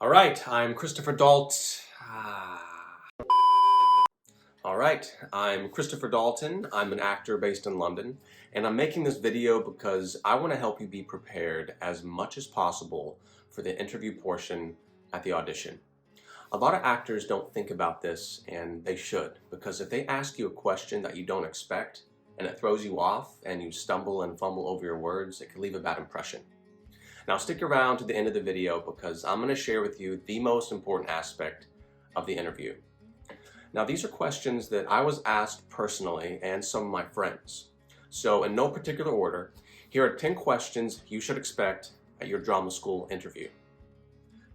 Alright, I'm Christopher Dalton. I'm Christopher Dalton. I'm an actor based in London, and I'm making this video because I want to help you be prepared as much as possible for the interview portion at the audition. A lot of actors don't think about this, and they should, because if they ask you a question that you don't expect, and it throws you off, and you stumble and fumble over your words, it can leave a bad impression. Now stick around to the end of the video because I'm going to share with you the most important aspect of the interview. Now these are questions that I was asked personally and some of my friends. So in no particular order, here are 10 questions you should expect at your drama school interview.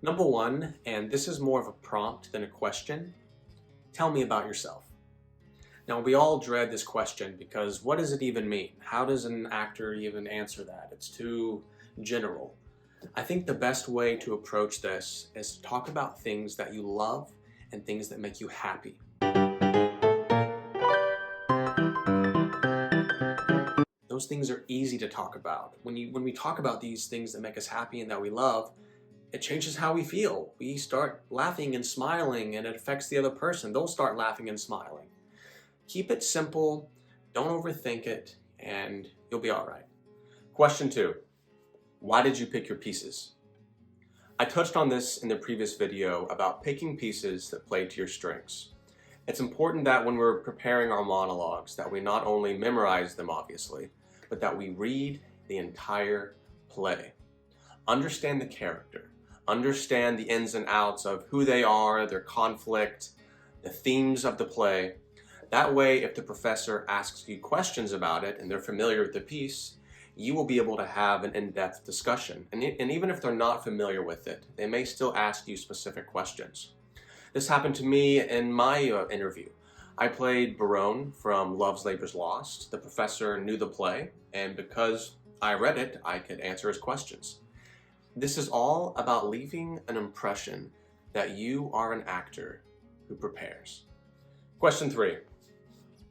Number 1, and this is more of a prompt than a question, tell me about yourself. Now we all dread this question because what does it even mean? How does an actor even answer that? It's too general. I think the best way to approach this is to talk about things that you love and things that make you happy. Those things are easy to talk about. When we talk about these things that make us happy and that we love, it changes how we feel. We start laughing and smiling, and it affects the other person. They'll start laughing and smiling. Keep it simple, don't overthink it, and you'll be all right. Question 2. Why did you pick your pieces? I touched on this in the previous video about picking pieces that play to your strengths. It's important that when we're preparing our monologues that we not only memorize them, obviously, but that we read the entire play. Understand the character. Understand the ins and outs of who they are, their conflict, the themes of the play. That way, if the professor asks you questions about it and they're familiar with the piece, you will be able to have an in-depth discussion. And even if they're not familiar with it, they may still ask you specific questions. This happened to me in my interview. I played Barone from Love's Labour's Lost. The professor knew the play, and because I read it, I could answer his questions. This is all about leaving an impression that you are an actor who prepares. Question 3.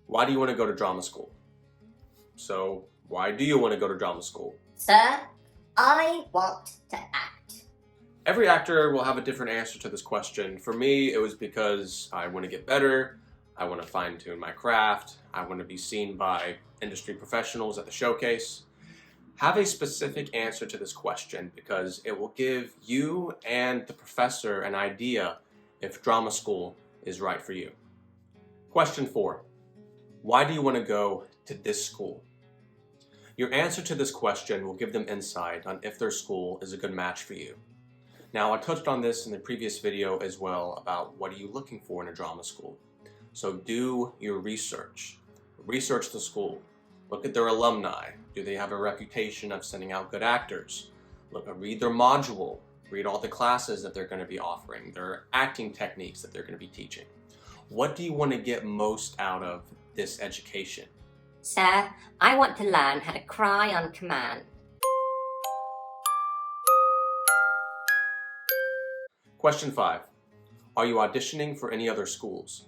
Why do you want to go to drama school? So, why do you want to go to drama school? Sir, I want to act. Every actor will have a different answer to this question. For me, it was because I want to get better, I want to fine-tune my craft, I want to be seen by industry professionals at the showcase. Have a specific answer to this question because it will give you and the professor an idea if drama school is right for you. Question 4. Why do you want to go to this school? Your answer to this question will give them insight on if their school is a good match for you. Now, I touched on this in the previous video as well about what are you looking for in a drama school. So do your research. Research the school. Look at their alumni. Do they have a reputation of sending out good actors? Read their module. Read all the classes that they're going to be offering, their acting techniques that they're going to be teaching. What do you want to get most out of this education? Sir, I want to learn how to cry on command. Question 5. Are you auditioning for any other schools?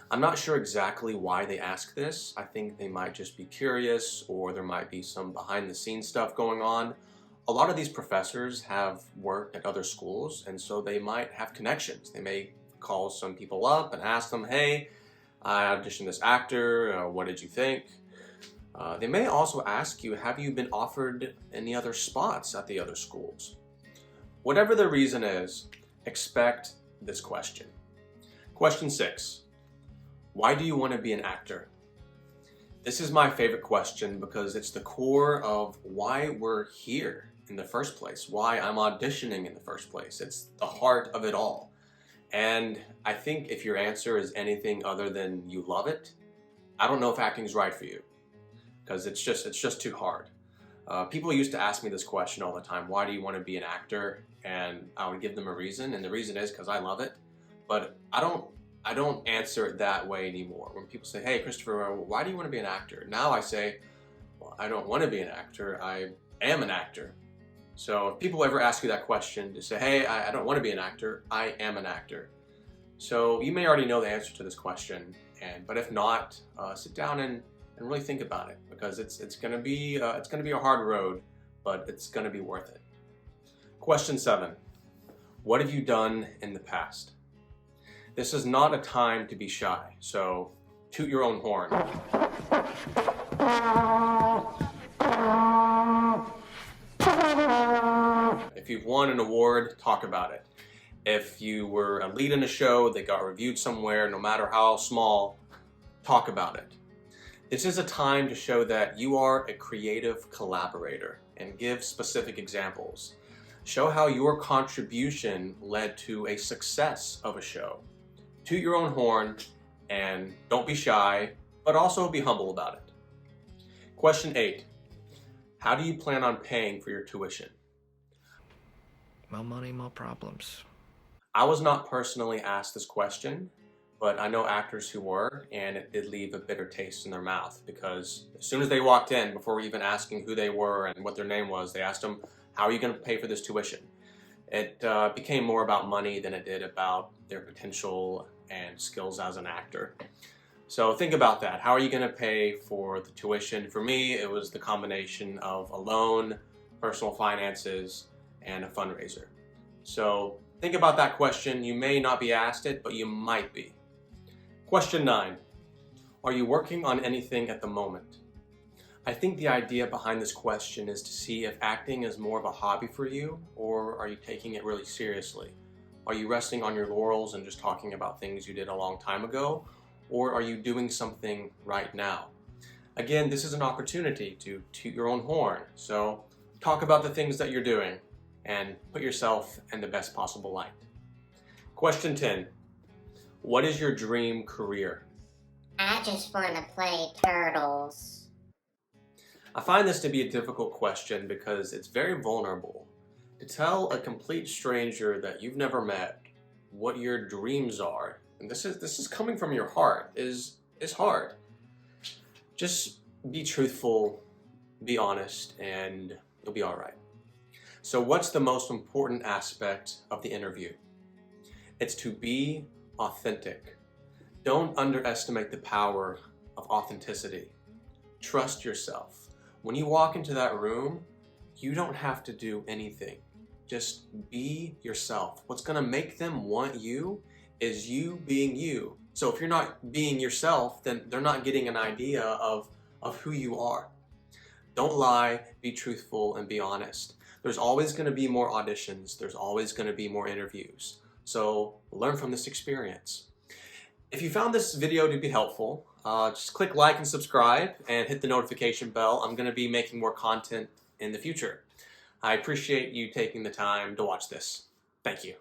I'm not sure exactly why they ask this. I think they might just be curious, or there might be some behind-the-scenes stuff going on. A lot of these professors have worked at other schools, and so they might have connections. They may call some people up and ask them, hey, I auditioned this actor, what did you think? They may also ask you, have you been offered any other spots at the other schools? Whatever the reason is, expect this question. Question 6. Why do you want to be an actor? This is my favorite question because it's the core of why we're here in the first place, why I'm auditioning in the first place. It's the heart of it all. And I think if your answer is anything other than you love it, I don't know if acting's right for you because it's just too hard. People used to ask me this question all the time, why do you want to be an actor? And I would give them a reason, and the reason is because I love it. But I don't answer it that way anymore. When people say, hey, Christopher, why do you want to be an actor? Now I say, well, I don't want to be an actor. I am an actor. So if people ever ask you that question, to say, hey, I don't want to be an actor, I am an actor. So you may already know the answer to this question, but if not, sit down and really think about it because it's gonna be a hard road, but it's gonna be worth it. Question 7. What have you done in the past? This is not a time to be shy, so toot your own horn. If you've won an award, talk about it. If you were a lead in a show that got reviewed somewhere, no matter how small, talk about it. This is a time to show that you are a creative collaborator and give specific examples. Show how your contribution led to a success of a show. Toot your own horn and don't be shy, but also be humble about it. Question 8. How do you plan on paying for your tuition? More money, more problems. I was not personally asked this question, but I know actors who were, and it did leave a bitter taste in their mouth because as soon as they walked in, before even asking who they were and what their name was, they asked them, how are you going to pay for this tuition? It became more about money than it did about their potential and skills as an actor. So think about that. How are you going to pay for the tuition? For me, it was the combination of a loan, personal finances, and a fundraiser. So think about that question. You may not be asked it, but you might be. Question 9. Are you working on anything at the moment? I think the idea behind this question is to see if acting is more of a hobby for you, or are you taking it really seriously? Are you resting on your laurels and just talking about things you did a long time ago, or are you doing something right now? Again, this is an opportunity to toot your own horn, so talk about the things that you're doing and put yourself in the best possible light. Question 10. What is your dream career? I just want to play turtles. I find this to be a difficult question because it's very vulnerable. To tell a complete stranger that you've never met what your dreams are, and this is coming from your heart, is hard. Just be truthful, be honest, and you'll be all right. So what's the most important aspect of the interview? It's to be authentic. Don't underestimate the power of authenticity. Trust yourself. When you walk into that room, you don't have to do anything. Just be yourself. What's going to make them want you is you being you. So if you're not being yourself, then they're not getting an idea of who you are. Don't lie, be truthful, and be honest. There's always going to be more auditions. There's always going to be more interviews. So learn from this experience. If you found this video to be helpful, just click like and subscribe and hit the notification bell. I'm going to be making more content in the future. I appreciate you taking the time to watch this. Thank you.